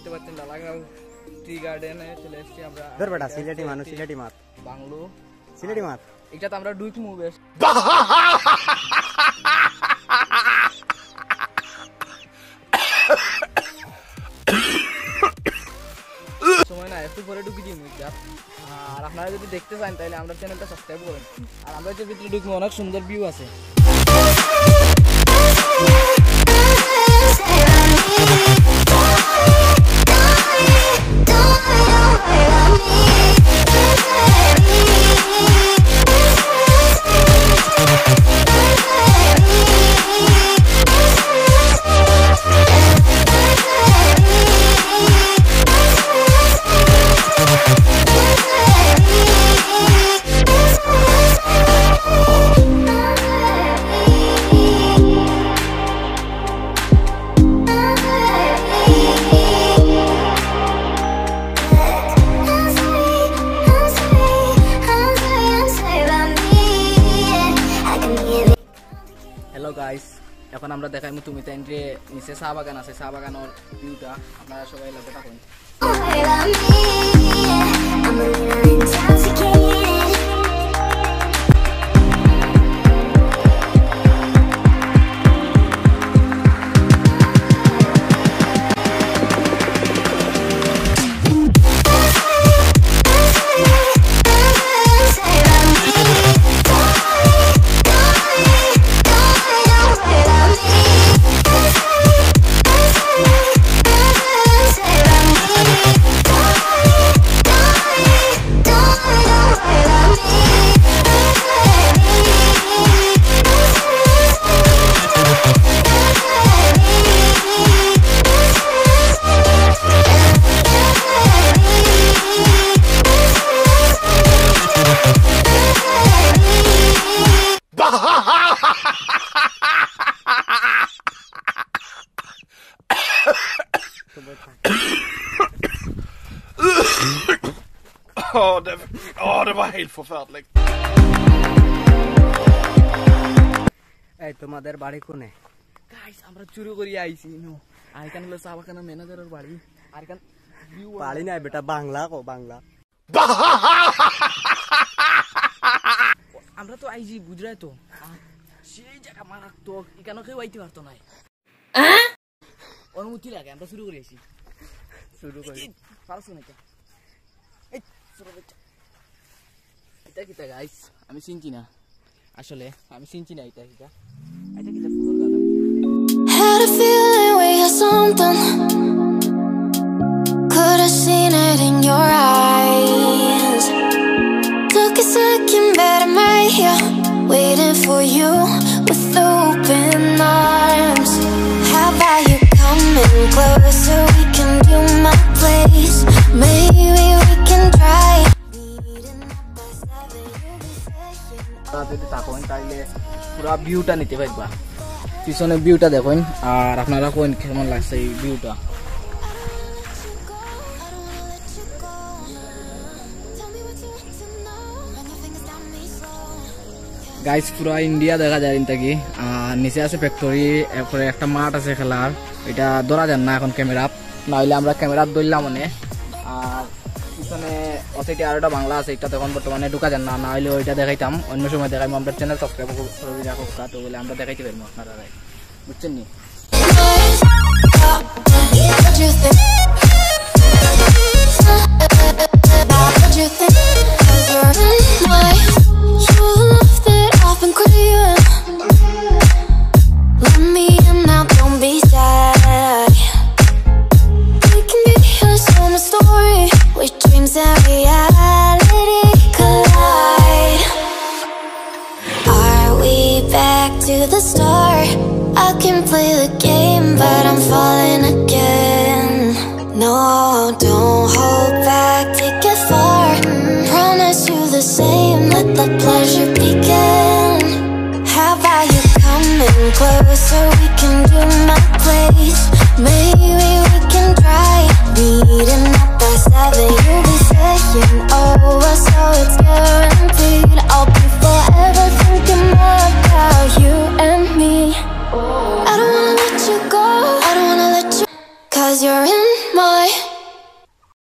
দেখতে পাচ্ছেন লালাখাল টি গার্ডেনে চলে এসেছি আমরা। ধর বেটা সিলেটি মানুষ সিলেটি মাত বাংলো সিলেটি মাত এটা তো আমরা ডুইক মুভ বেশ সময় না একটু পরে ঢুকি দিই মুখ আর আপনারা যদি দেখতে চান তাহলে আমরা চ্যানেলটা সাবস্ক্রাইব করেন। আর আমরা যে ভিতরে ঢুকবো অনেক সুন্দর ভিউ আছে। হ্যালো গাইস, এখন আমরা দেখাইমু তুমি তাই যে নিচে চা বাগান আছে, চা বাগানের ভিউটা আপনারা সবাই লক্ষ্য রাখুন। Det var helt förfärligt. এই তোমাদের বাড়ি কোনে? গাইস আমরা চুরি করে আইছি নো। আর এখানে হলো চা বাগানের ম্যানেজারের বাড়ি। আর এখানে ভিউ বাড়ি নাই বেটা, বাংলা কো বাংলা। আমরা তো আইজি বুঝরাই তো সেই জায়গা মারাত্মক, এখানে কেউ আইতে পারতো না। অনুমতি লাগে, আমরা শুরু করে আইছি। শুরু করি পারছো না এটা? এই শুরু করতে এটা কিটা গাইস আমি চিনছি না, আসলে আমি চিনছি না এটা কিটা। এটা কিটা ফুলের গাছ। Had a feeling we had something. Could have seen it in your eyes. Took a second, but I'm right here, waiting for you with open arms. How about you coming closer? We can do my place. Maybe we can try. যদি থাকেন তাইলে পুরো ভিউটা নিতে পারবা। পিছনে ভিউটা দেখুন আর আপনারা কোন কেমন লাগছে এই ভিউটা। গাইস পুরো ইন্ডিয়া দেখা যায় ইনটাকি। আর নিচে আছে ফ্যাক্টরি, এরপরে একটা মাঠ আছে খেলার, এটা ধরা যান না এখন ক্যামেরা, না হইলে আমরা ক্যামেরা ধরলাম মনে। আর পিছনে অসেটি আর একটা বাংলা আছে, এটা তখন বর্তমানে ঢুকা যান না, না হইলে ওইটা দেখাইতাম অন্য সময় দেখাইবো। আমরা চ্যানেল সাবস্ক্রাইব করে রাখো তো বলে আমরা দেখাইতে পারবো আপনারা, বুঝছেন নি? To the start, I can play the game, but I'm falling again. No, don't hold back, take it far. Promise you the same, let the pleasure begin. How about you coming closer? We can do my place. Maybe we can try meeting up by 7.